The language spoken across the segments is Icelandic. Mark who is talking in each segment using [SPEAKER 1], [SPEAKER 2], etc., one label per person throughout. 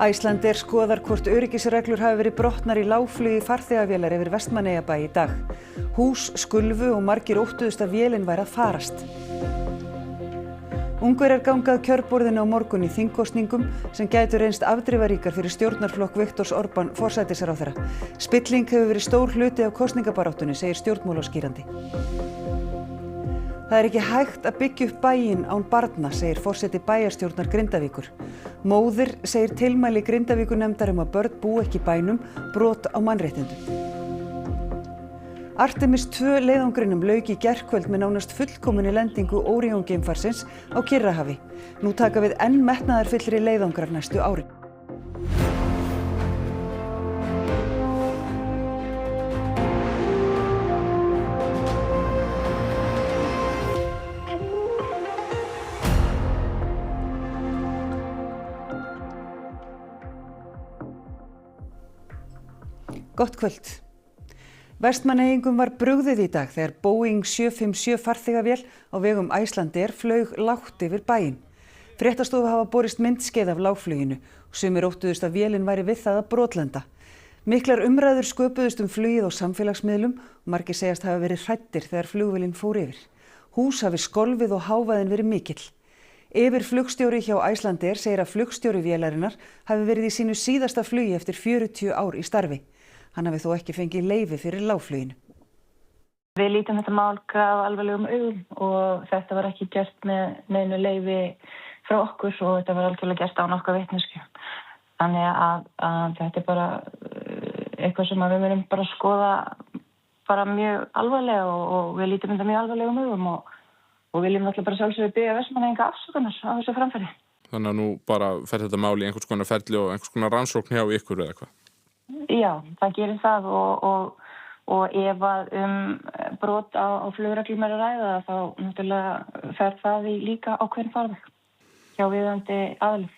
[SPEAKER 1] Icelandair skoðar hvort öryggisreglur hafi verið brotnar í lágflugi farþegavélar yfir Vestmannaeyjabæ í dag. Hús skulfu og margir óttuðust að vélin væri að farast. Ungverjar ganga að kjörborðinu á morgun í þingkosningum sem gætu reynst afdrifaríkar fyrir stjórnarflokk Viktors Orbán forsætisráðherra. Spilling hefur verið stór hluti af kosningabaráttunni, segir stjórnmálaskýrandi. Það ekki hægt að byggja upp bæinn án barna, segir forseti bæjarstjórnar Grindavíkur. Móðir segir tilmæli Grindavíkurnefndar að börn búi ekki í bænum, brot á mannréttindum. Artemis 2 leiðangrinum lauk í gærkvöld með nánast fullkominni lendingu Orion geimfarsins á Kyrrahafi. Nú taka við enn metnaðarfyllri leiðangrar næstu árin. Gott kvöld. Vestmannaeyingum var brugðið í dag þegar Boeing 757 farþegavél á vegum Icelandair flaug lágt yfir bæinn. Fréttastofu hafa borist myndskeið af lágfluginu og sumir óttuðust að vélin væri við það að brotlenda. Miklar umræður sköpuðust flugið á samfélagsmiðlum og margir segjast hafa verið hræddir þegar flugvélin fór yfir. Hús hafi skolfið og hávaðinn verið mikill. Yfirflugstjóri hjá Icelandair segir að flugstjóri vélarinnar hafi verið í sínu síðasta flugi eftir 40 ár í starfi. Hann hafi þó ekki fengið leyfi fyrir lágfluginu.
[SPEAKER 2] Við lítum þetta mál af alvarlegum augum og þetta var ekki gert með neinu leyfi frá okkur og þetta var algjörlega gert án okkar vitneskju. Þannig að þetta bara eitthvað sem við munum bara skoða bara mjög alvarlega og við lítum þetta mjög alvarlegum augum og viljum alltaf bara sjálfsögðu biðja Vestmannaeyinga afsökunar á þessu framferði.
[SPEAKER 3] Þannig að nú bara fer þetta mál í einhvers konar ferli og einhvers konar rannsókn hjá ykkur eða hvað?
[SPEAKER 2] Já, það gerir það og ef að brot á flugreglum að ræða þá náttúrulega fer það í líka ákveðin farveg hjá viðeigandi aðilum.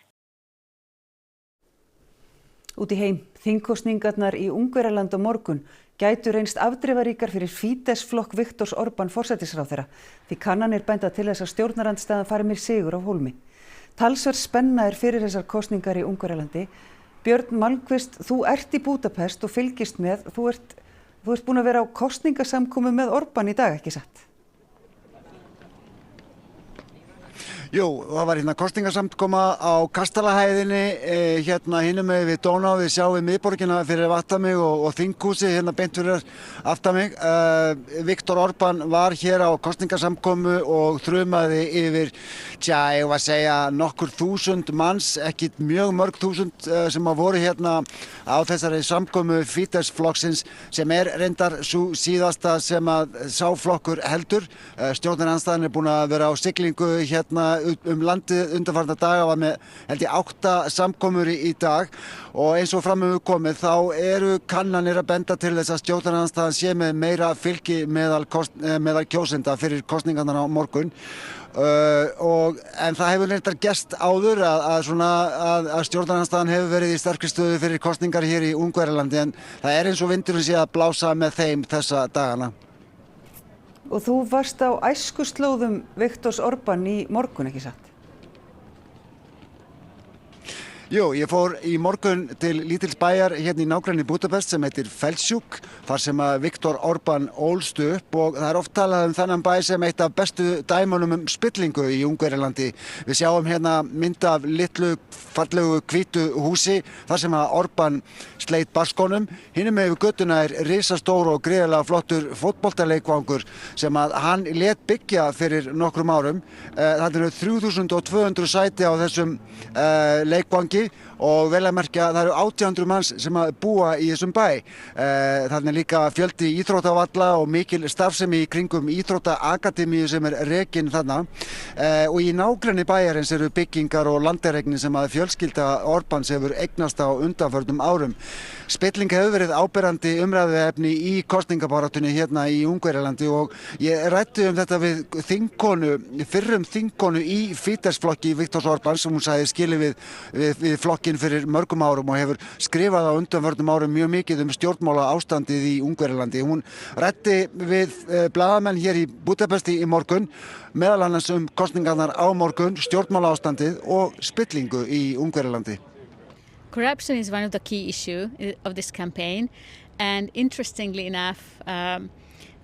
[SPEAKER 1] Út í heim, þingkosningarnar í Ungverjaland á morgun gætu reynst afdrifaríkar fyrir Fidesz-flokk Viktors Orbán forsætisráðherra því kannanir benda til þess að stjórnarandstaðan fari með sigur á hólmi. Talsverð spenna fyrir þessar kosningar í Ungverjalandi. Björn Malmquist, þú ert í Búdapest og fylgist með. Þú ert búin að vera á kosningasamkomu með Orbán í dag, ekki satt?
[SPEAKER 4] Jú, það var kosningasamkoma á Kastalahæðinni, hinum megin við Dóná, við sjáum við miðborgina fyrir aftan mig og þinghúsi beint fyrir aftan mig. Viktor Orbán var hér á kosningasamkomu og þrumaði yfir, ég var að segja nokkur þúsund manns, ekki mjög mörg þúsund sem voru hérna á þessari samkomu Fidesz-flokksins sem reyndar sú síðasta sem að sá flokkur heldur. Stjórnarandstaðan búin að vera á siglingu hérna landið undanfarna daga, var með held ég 8 samkomur í dag og eins og fram hefur komið þá eru kannanir að benda til þess að stjórnarandstaðan sé með meira fylgi meðal kjósenda fyrir kosningarnar á morgun. En það hefur reyndar gerst áður að stjórnarandstaðan hefur verið í sterkri stöðu fyrir kosningar hér í Ungverjalandi en það eins og vindurinn sé að blása með þeim þessa dagana.
[SPEAKER 1] Og þú varst á æskuslóðum Viktors Orbán í morgun, ekki satt?
[SPEAKER 4] Jú, ég fór í morgun til lítils bæjar hérna í nágrenni Búdapest sem heitir Felsjúk, þar sem að Viktor Orbán ólst upp og það oft talað þennan bæ sem eitt af bestu dæmunum spillingu í Ungverjalandi. Við sjáum hérna mynd af litlu fallegu hvítu húsi þar sem að Orbán sleit baskonum. Hinum megin við götuna risastór og gríðarlega flottur fótboltaleikvangur sem að hann lét byggja fyrir nokkrum árum. Það eru 3200 sæti á þessum leikvangi og vel að merkja það eru 1800 manns sem að búa í þessum bæ. Þannig líka fjöldi íþróttavalla og mikil starfsemi í kringum íþróttaakademíu sem rekin þarna. Og í nágrenni bæjarins eru byggingar og landareign sem að fjölskylda Orbáns hefur eignast á undanförnum árum. Spilling hefur verið áberandi umræðuefni í kosningabaráttunni hérna í Ungverjalandi og ég ræddi þetta við fyrrum þingkonu í Fidesz-flokki Viktors Orbáns sem hún sagði skilið við flokkinn fyrir mörgum árum og hefur skrifað á undanförnum árum mjög mikið stjórnmála ástandið í Ungverjalandi. Hún ræddi við blaðamenn hér í Búdapesti í morgun, meðal annars kosningarnar á morgun, stjórnmála ástandið og spillingu í Ungverjalandi.
[SPEAKER 5] Corruption is one of the key issues of this campaign, and interestingly enough,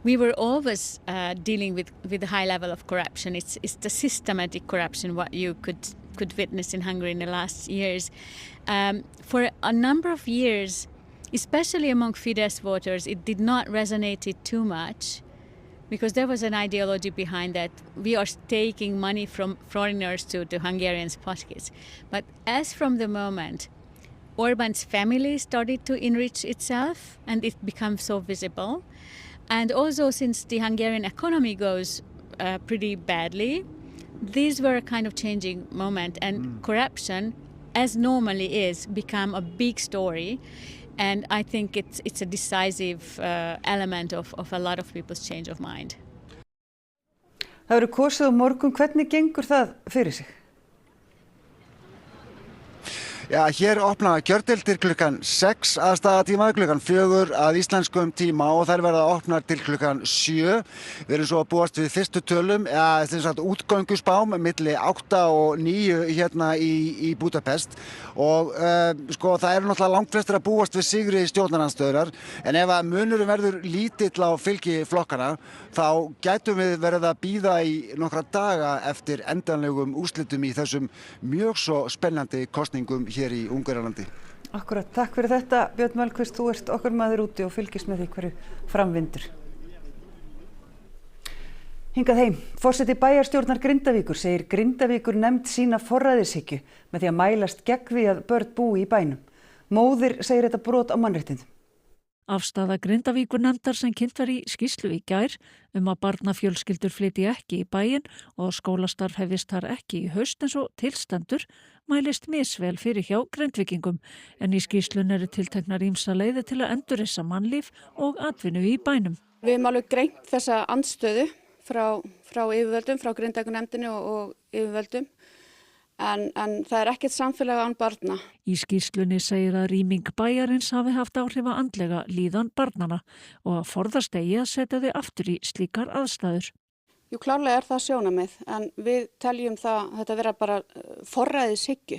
[SPEAKER 5] we were always dealing with a high level of corruption. It's the systematic corruption what you could witness in Hungary in the last years. For a number of years, especially among Fidesz voters, it did not resonate too much because there was an ideology behind that. We are taking money from foreigners to Hungarians' pockets. But as from the moment Orban's family started to enrich itself and it becomes so visible, and also since the Hungarian economy goes pretty badly, these were a kind of changing moment, and corruption, as normally is, become a big story. And I think it's a decisive element of a lot of people's change of mind.
[SPEAKER 1] Það verður kosið á morgun. Hvernig gengur það fyrir sig?
[SPEAKER 4] Já, hér opna kjördeildir klukkan 6 að staðatíma, klukkan 4 að íslenskum tíma og þær verða opnar til klukkan 7. Við erum svo að búast við fyrstu tölum, útgönguspám milli 8 og 9 hérna í Budapest og sko það eru náttúrulega langflestir að búast við sigri stjórnarandstöðurar, en ef að munurum verður lítill á fylgi flokkana þá gætum við verið að bíða í nokkra daga eftir endanlegum úrslitum í þessum mjög svo spennandi kosningum hér í Ungverjalandi.
[SPEAKER 1] Akkurat, takk fyrir þetta Björn Malmquist, þú ert okkar maður úti og fylgist með því hverju framvindur. Hingað heim, forseti bæjarstjórnar Grindavíkur segir Grindavíkur nefnd sína forræðishyggju með því að mælast gegn því að börn búi í bænum. Móðir segir þetta brot á mannréttindum.
[SPEAKER 6] Afstaða Grindavíkur nefndar sem kynnt var í skýrslu í gær að barnafjölskyldur flytji ekki í bæinn og skólastarf hefist þar ekki í haust eins og tilstendur mælist misvel fyrir hjá Grindvíkingum, en í skýrslunni eru tilteknar ýmsar leiðir til að endurreisa mannlíf og atvinnu í bænum.
[SPEAKER 7] Við höfum alveg greint þessa andstöðu frá yfirvöldum, frá Grindavíkurnefndinni og yfirvöldum. En það er ekkert samfélag án barna.
[SPEAKER 6] Í skýrslunni segir að rýming bæjarins hafi haft áhrif á andlega líðan barnana og að forðast eigi að setja þau aftur í slíkar aðstæður.
[SPEAKER 7] Jú, klárlega er það sjónarmið, en við teljum þetta vera bara forræðishyggju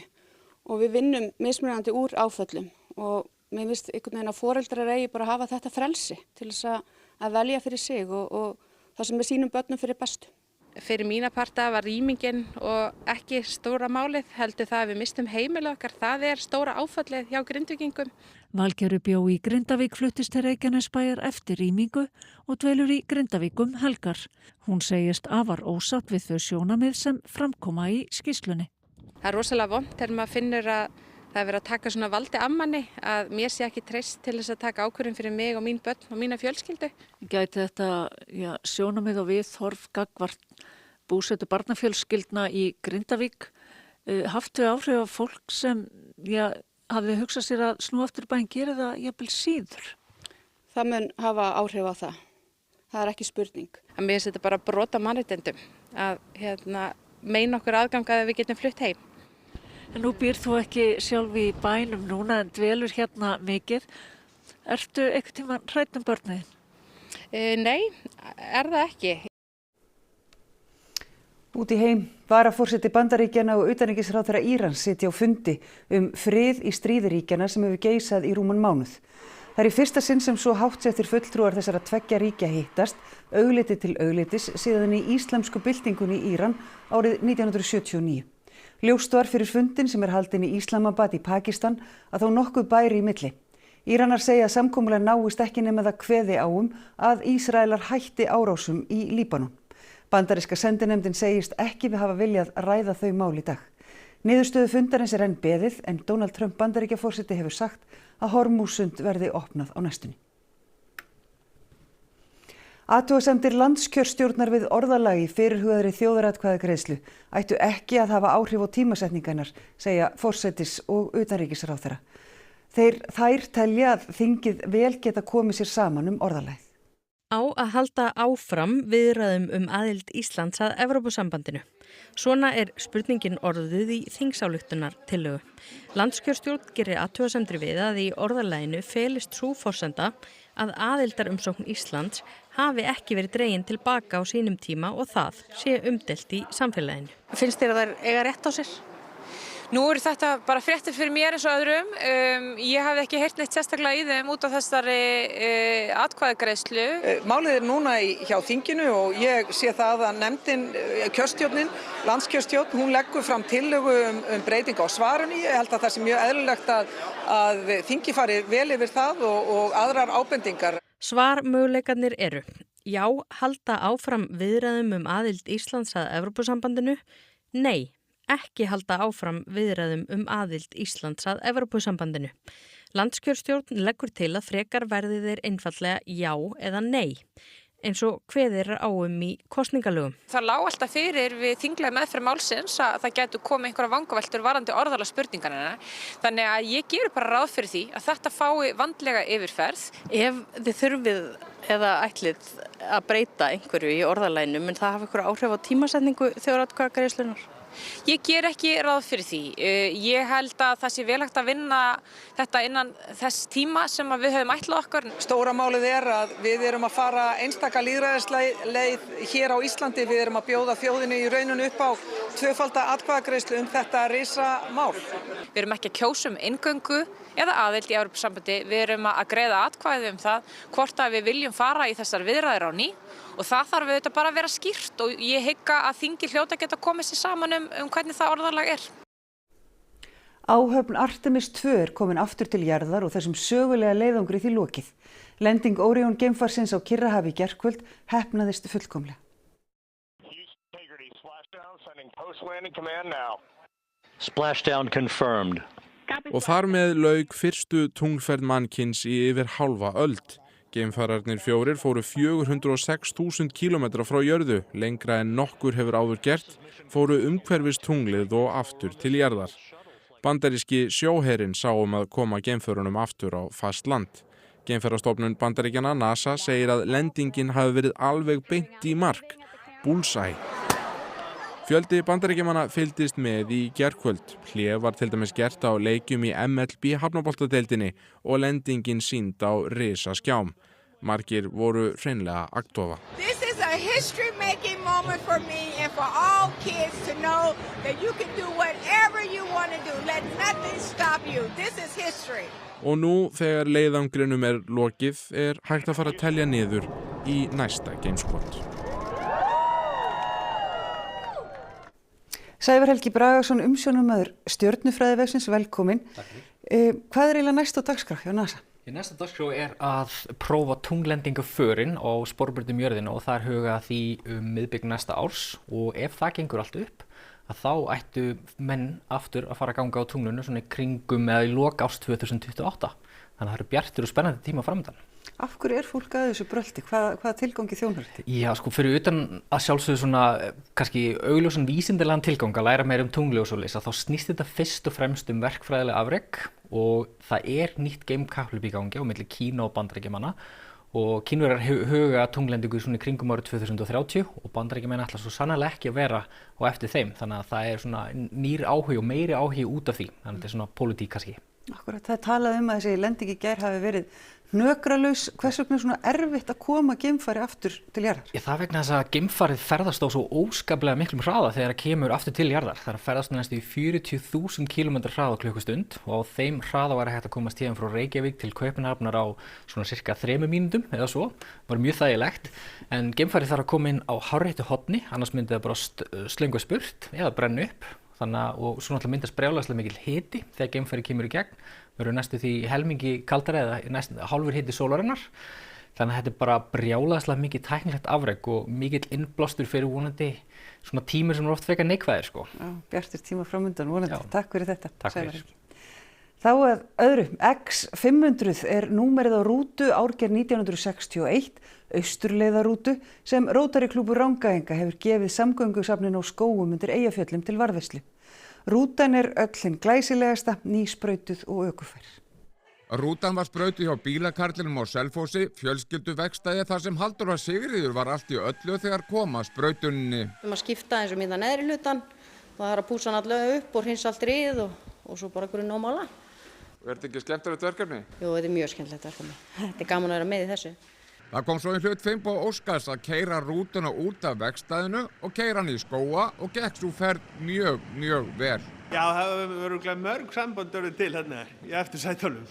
[SPEAKER 7] og við vinnum mismunandi úr áföllum og mér finnst einhvern veginn að foreldrar eigi bara að hafa þetta frelsi til þess að velja fyrir sig og það sem er sínum börnum fyrir bestu.
[SPEAKER 8] Fyrir mína parta var rýmingin og ekki stóra málið, heldur það að við mistum heimili okkar, það er stóra áfallið hjá Grindvíkingum.
[SPEAKER 6] Valgerður bjó í Grindavík fluttist til Reykjanesbæjar eftir rýmingu og dvelur í Grindavík helgar. Hún segist afar ósátt við þau sjónarmið sem framkoma í skýrslunni.
[SPEAKER 8] Það er rosalega vont þegar maður finnur að það er verið að taka svona valdi af manni, að mér sé ekki treyst til þess að taka ákvörðun fyrir mig og mín börn og mína fjölskyldu.
[SPEAKER 6] Gæti þetta sjónarmið og viðhorf gagnvart búsetu barnafjölskyldna í Grindavík haft við áhrif af fólk sem hafði hugsað sér að snúa aftur í bæinn, gera það jafnvel síður?
[SPEAKER 7] Það mun hafa áhrif á það. Það er ekki spurning.
[SPEAKER 8] Mér finnst þetta bara brot á mannréttindum að meina okkur aðgang að við getum flutt heim.
[SPEAKER 6] En nú býr þú ekki sjálf í bænum núna en dvelur hérna mikið. Ertu einhvern tímann hrædd börnin?
[SPEAKER 8] Nei, er það ekki.
[SPEAKER 1] Út í heim, varaforseti Bandaríkjanna og utanríkisráðherra Írans sitja á fundi frið í stríði ríkjanna sem hefur geisað í rúman mánuð. Það er í fyrsta sinn sem svo háttsettir fulltrúar þessara tveggja ríkja hittast, augliti til auglitis, síðan í íslamsku byltingunni í Íran árið 1979. Ljóst var fyrir fundin sem haldinn í Islamabad í Pakistan að þó nokkuð bæri í milli. Íranar segja að samkomulag náist ekki nema það kveði á að Ísraelar hætti árásum í Líbanon. Bandaríska sendinefndin segist ekki við hafa viljað ræða þau mál í dag. Niðurstöðu fundarins er enn beðið en Donald Trump Bandaríkjaforseti hefur sagt að Hormúzsund verði opnað á næstunni. Athugasemdir landskjörstjórnar við orðalagi fyrirhugaðri þjóðaratkvæðagreiðslu ættu ekki að hafa áhrif á tímasetningarnar, segja forsetis- og utanríkisráðherra. Þær telja að þingið vel geta komið sér saman orðalagið.
[SPEAKER 9] Á að halda áfram viðræðum aðild Íslands að Evrópusambandinu. Svona er spurningin orðuð í þingsályktunartillögu. Landskjörstjórn gerir athugasemdir við að í orðalaginu felist sú forsenda að aðildarumsókn Íslands hafi ekki verið dregin tilbaka á sínum tíma og það sé umdeilt í samfélaginu.
[SPEAKER 7] Finnst þér að þær eiga rétt á sér?
[SPEAKER 10] Nú eru þetta bara fréttir fyrir mér eins og öðrum. Ég hafði ekki heyrt neitt sérstaklega í þeim út af þessari atkvæðagreiðslu.
[SPEAKER 11] Málið núna hjá þinginu og ég sé það að nefndin, kjörstjórnin, landskjörstjórn, hún leggur fram tillögu breytingu á svarinu. Ég held að það sé mjög eðlilegt að þingi fari vel yfir það og aðrar ábendingar.
[SPEAKER 9] Svarmöguleikarnir eru: já, halda áfram viðræðum aðild Íslands að Evrópusambandinu. Nei, ekki halda áfram viðræðum aðild Íslands að Evrópusambandinu. Landskjörstjórn leggur til að frekar verði þeir einfallega já eða nei, eins og kveðir á í kosningalögum.
[SPEAKER 10] Það lá alltaf fyrir við þinglega meðferð málsins að það gætu komið einhverja vangaveltur varðandi orðalag spurninganna. Þannig að ég gerir bara ráð fyrir því að þetta fái vandlega yfirferð.
[SPEAKER 12] Ef þið þurfið eða ætlið að breyta einhverju í orðalaginu, mun það hafa einhverju áhrif á tímasetningu þjóðaratkvæðagreiðslunnar?
[SPEAKER 10] Ég ger ekki ráð fyrir því. Ég held að það sé vel hægt að vinna þetta innan þess tíma sem við höfum ætlað okkur.
[SPEAKER 11] Stóra málið að við erum að fara einstaka lýðræðisleið hér á Íslandi. Við erum að bjóða þjóðinni í rauninu upp á tvöfalda atkvæðagreiðslu þetta risamál.
[SPEAKER 10] Við erum ekki að kjósa inngöngu eða aðild í Evrópusambandi. Við erum að greiða atkvæði það hvort að við viljum fara í þessar viðræður á ný. Og það þarf auðvitað bara að vera skýrt og ég hygg að þingi hljóta geta komið sér saman hvernig það orðalag er.
[SPEAKER 1] Áhöfn Artemis 2 er komin aftur til jarðar og þessum sögulega leiðangri því lokið. Lending Orion geimfarsins á Kyrrahafi í gærkvöld heppnaðist fullkomlega.
[SPEAKER 13] Splashdown confirmed.
[SPEAKER 3] Og þar með lauk fyrstu tunglferð mannkyns í yfir hálfa öld. Geimfararnir 4 fóru 406.000 kílómetra frá jörðu, lengra en nokkur hefur áður gert, fóru umhverfis tunglið og aftur til jarðar. Bandaríski sjóherinn sá að koma geimförunum aftur á fast land. Geimferðastofnun Bandaríkjanna, NASA, segir að lendingin hafi verið alveg beint í mark, bullseye. Fjöldi Bandaríkjamanna fylgdist með í gærkvöld. Hlé var til dæmis gert á leikjum í MLB hafnaboltadeildinni og lendingin sýnd á risaskjám. Margir voru hreinlega agndofa.
[SPEAKER 14] This is a history-making moment for me and for all kids to know that you can do whatever you want to do. Let nothing stop you. This is history.
[SPEAKER 3] Og nú þegar leiðangrinum er lokið hægt að fara að telja niður í næsta geimskot.
[SPEAKER 1] Sævar Helgi Bragason, umsjónarmaður stjörnufræðivegsins, velkomin. Hvað eiginlega næst á dagskrá hjá NASA?
[SPEAKER 15] Næsta dagskrá að prófa tunglendingu förin á sporbrautum jörðina og það hugað því miðbik næsta árs og ef það gengur allt upp að þá ættu menn aftur að fara að ganga á tunglinu svona í kringum eða í lok árs 2028. Þannig að það eru bjartir og spennandi tíma framöndan.
[SPEAKER 1] Af hverju er fólk að þessu brölti? Hvaða tilgangi þjónar þetta?
[SPEAKER 15] Já, fyrir utan að sjálfsögðu svona kannski augljósan vísindalega tilgang að læra meira tungli og svoleiðis að þá snýst þetta fyrst og fremst verkfræðilega afrek og það nýtt geimkapphlaup í gangi á milli Kína og Bandaríkjamanna og Kínverjar huga tunglendingu svona í kringum árið 2030 og Bandaríkjamenn ætla svo sannarlega ekki að vera á eftir þeim þannig að það svona nýr áhugi og meiri áhugi út af því þannig að þetta svona pólitík kannski.
[SPEAKER 1] Akkurat, það talað að þessi lending í gær hafi verið hnökralaus. Hvers vegna svona erfitt að koma geimfari aftur til jarðar?
[SPEAKER 15] Það vegna þess að geimfarið ferðast á svo óskaplega miklum hraða þegar það kemur aftur til jarðar. Það ferðast næstu í 40.000 km hraða á klukkustund og á þeim hraða var hægt að komast héðan frá Reykjavík til Kaupmannahafnar á svona cirka 3 mínútum eða svo. Það var mjög þægilegt. En geimfarið þarf að koma inn á hárréttu horni, annars myndi það bara slöngva spurt eða brenna upp. Og svo náttúrulega myndast brjálæðislega mikil hiti þegar geimfari kemur í gegn. Verður næstu því helmingi kaldara eða hálfur hiti sólarinnar. Þannig að þetta er bara brjálæðislega mikið tæknilegt afrek og mikill innblástur fyrir vonandi svona tímur sem oft frekar neikvæðir sko.
[SPEAKER 1] Já, bjartir tíma framundan vonandi. Já. Takk fyrir þetta.
[SPEAKER 15] Takk fyrir.
[SPEAKER 1] Þá að öðru, X500 númerið á rútu árgerð 1961, austurleiðarútu, sem Rótari klúbbur Rangæinga hefur gefið samgöngusafninu á Skógum undir Eyjafjöllum til varðveislu. Rútan öll hinn glæsilegasta, nýsprautuð og ökufær.
[SPEAKER 16] Rútan var sprautuð hjá bílakarlinum á Selfossi, fjölskylduverkstæði þar sem Halldóra Sigríður var allt í öllu þegar kom að sprautunni.
[SPEAKER 17] Að skipta eins og minna neðri hlutan, það að púsa hann allavega upp og hreinsa allt rið og svo bara grunna og mála.
[SPEAKER 16] Er þetta ekki skemmtilegt verkefni?
[SPEAKER 17] Jú, þetta er mjög skemmtilegt verkefni. Þetta er gaman að vera með í þessu.
[SPEAKER 16] Það kom svo í hlut Finnboga Óskars að keyra rútuna út af vegstæðinu og keyra hann í skóga og gekk svo ferð mjög vel.
[SPEAKER 18] Já, það verður örugglega mörg samband orðið til hérna í eftirsætunum.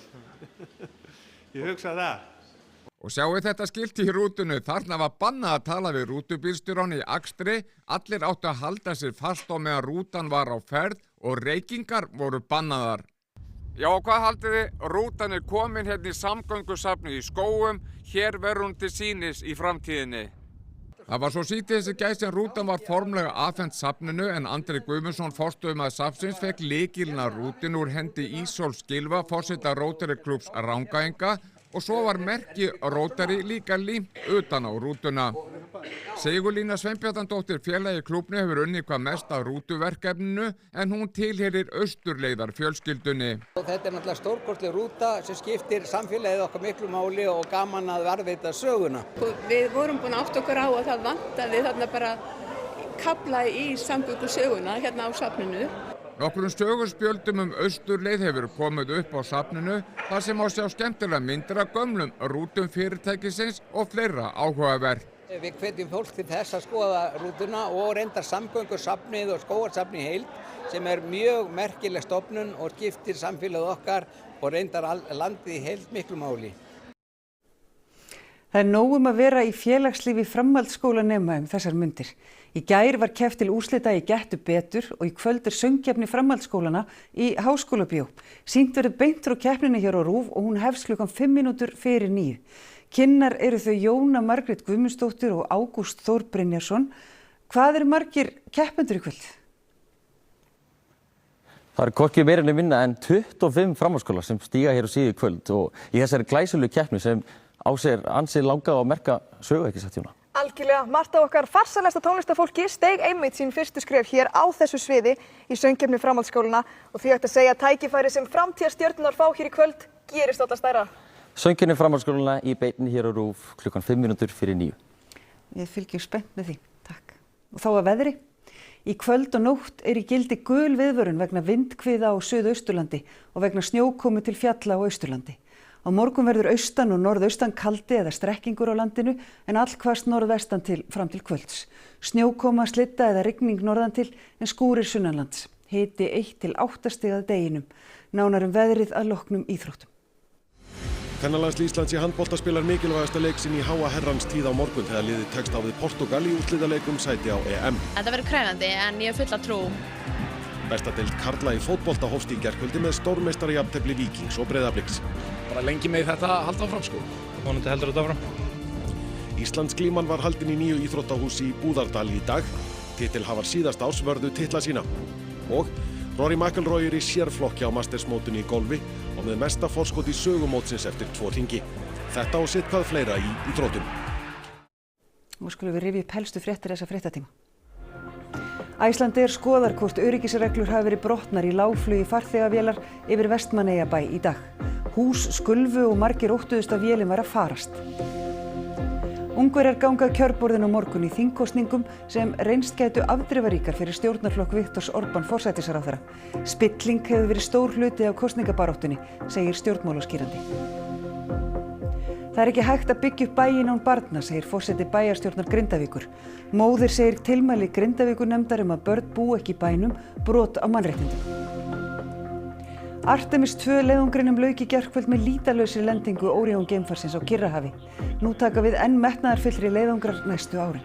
[SPEAKER 18] Ég hugsa það.
[SPEAKER 16] Og sjáu þetta skilt í rútunu, þarna var bannað að tala við rútubílstjórann í akstri, allir áttu að halda sér fast á meðan rútan var á ferð og reykingar voru bannaðar. Já, og hvað haldið þið? Rútan er komin hérna í samgöngusafni í Skógum, hér verður hún til sýnis í framtíðinni. Það var svo síðdegis í gær sem rútan var formlega afhent safninu en Andri Guðmundsson forstöðumaður safnsins fekk lykilinn að rútinu úr hendi Ísóls Gylfa, forseta Rotary Klúbbs Rangæinga og svo var merki Rotary líka límt utan á rútuna. Sigurlína Sveinbjarnardóttir félagi í klúbbni hefur unnið hvað mest af rútuverkefninu en hún tilheyrir Austurleiðar fjölskyldunni.
[SPEAKER 19] Þetta er náttúrulega stórkostleg rúta sem skiptir samfélagið okkar miklu máli og gaman að varðveita söguna.
[SPEAKER 20] Við vorum búin að átta okkur á að það vantaði þarna bara kafla í samgöngusöguna hérna á safninu.
[SPEAKER 16] Nokkrum sögurspjöldum Austurleið hefur komið upp á safninu þar sem á sjá skemmtilega myndir af gömlum rútum fyrirtækisins og fleira áhugavert.
[SPEAKER 19] Við hvetjum fólk til þess að skoða rútuna og reyndar samgöngursafnið og skógarsafnið í heild sem er mjög merkileg stofnun og skiptir samfélagið okkar og reyndar landið í heild miklu máli.
[SPEAKER 1] Það er nóg að vera í félagslífi framhaldsskólanema þessar mundir. Í gær var keppt til úrslita í Gettu betur og í kvöld er söngkeppni framhaldsskólana í Háskólabíó. Sýnt verður beint frá keppninni hér á RÚV og hún hefst klukkan 5 mínútur fyrir 9. Kynnar eru þau Jóna Margrét Guðmundsdóttir og Ágúst Þór Brynjarsson. Hvað eru margir keppendur í kvöld?
[SPEAKER 21] Það eru hvorki meira en minna en 25 framhaldsskólar sem stíga hér á síðu í kvöld og í þessari glæsilegu keppni sem á sér ansi langa og merka sögu, ekki satt, Jóna?
[SPEAKER 22] Algjörlega, margt af okkar farsalesta tónlistarfólki steig einmitt sín fyrstu skref hér á þessu sviði í söngkeppni framhaldsskólana og því ætti að segja að tækifæri sem framtíðarstjörnunar fá hér í kvöld gerist alltaf stærra.
[SPEAKER 21] Söngkeppni framhaldsskólana í beinni hér á RÚV klukkan 5 mínútur fyrir 9.
[SPEAKER 1] Við fylgjum spennt með því. Takk. Og þá að veðri. Í kvöld og nótt er í gildi gul viðvörun vegna vindhviða á Suðausturlandi og vegna snjókomu til fjalla á Austurlandi. Á morgun verður austan og norðaustan kaldi eða strekkingur á landinu en allhvasst norðvestan til fram til kvölds. Snjókoma, slitta eða rigning norðan til en skúrir sunnanlands. Hiti 1 til 8 stig að deginum. Nánar veðrið að loknum íþróttum.
[SPEAKER 23] Kvennalandsliðið Íslands í handbolta spilar mikilvægasta leik sinn í háa herrans tíð á morgun þegar liðið tekst á við Portúgal í úrslitaleik sæti á EM.
[SPEAKER 24] Þetta verður krefjandi en ég hef fulla trú.
[SPEAKER 23] Besta deild karla í fótbolta hófst í gærkvöldi með stórmeistarajafntefli Víkings og Breiðabliks.
[SPEAKER 25] Bara lengi með þetta halda áfram sko. Vonandi heldur þetta áfram.
[SPEAKER 23] Íslandsglíman var haldin í nýju íþróttahúsi í Búðardal í dag. Titilhafar síðasta árs vörðu titla sína. Og Rory McIlroy er í sérflokki á Mastersmótinu í golfi og með mesta forskot í sögumótsins eftir 2 hringi. Þetta og sitt hvað fleira í íþróttum.
[SPEAKER 1] Nú skulum við rifja upp helstu fréttir þessa fréttatíma. Icelandair skoðar hvort öryggisreglur hafi verið brotnar í lágflugi farþegavélar yfir Vestmannaeyjabæ í dag. Hús skulfu og margir óttuðust að vélin var að farast. Ungverjar gangað kjörborðin á morgun í þingkosningum sem reynst gætu afdrifaríkar fyrir stjórnarflokk Viktors Orbán forsætisráðherra. Spilling hefur verið stór hluti af kosningabaráttunni, segir stjórnmálaskýrandi. Það er ekki hægt að byggja upp bæinn án barna, segir forseti bæjarstjórnar Grindavíkur. Móðir segir tilmæli Grindavíkurnefndar að börn búi ekki í bænum brot á mannréttindum. Artemis 2 leiðangrinum lauk í gærkvöld með lýtalausri lendingu Orion geimfarsins á Kyrrahafi. Nú taka við enn metnaðarfyllri leiðangrar næstu árin.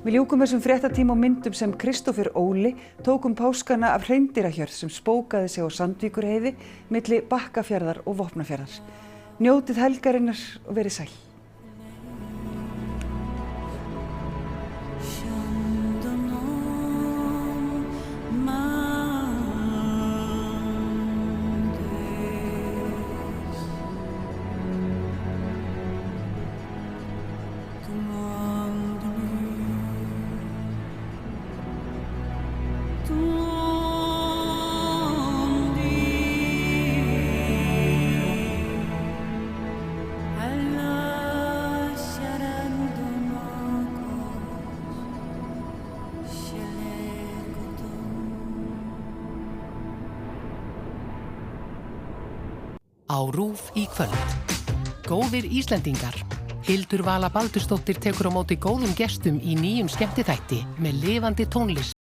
[SPEAKER 1] Við ljúkum þessum fréttatíma á myndum sem Kristófer Óli tók páskana af hreindýrahjörð sem spókaði sig á Sandvíkurheiði milli Bakkafjarðar og Vopnafjarðar. Njótið helgarinnar og verið sæl.
[SPEAKER 26] Á RÚV í kvöld.
[SPEAKER 2] Góðir Íslendingar. Hildur Vala Baldursdóttir tekur á móti góðum gestum í nýjum skemmtiþætti með lifandi tónlist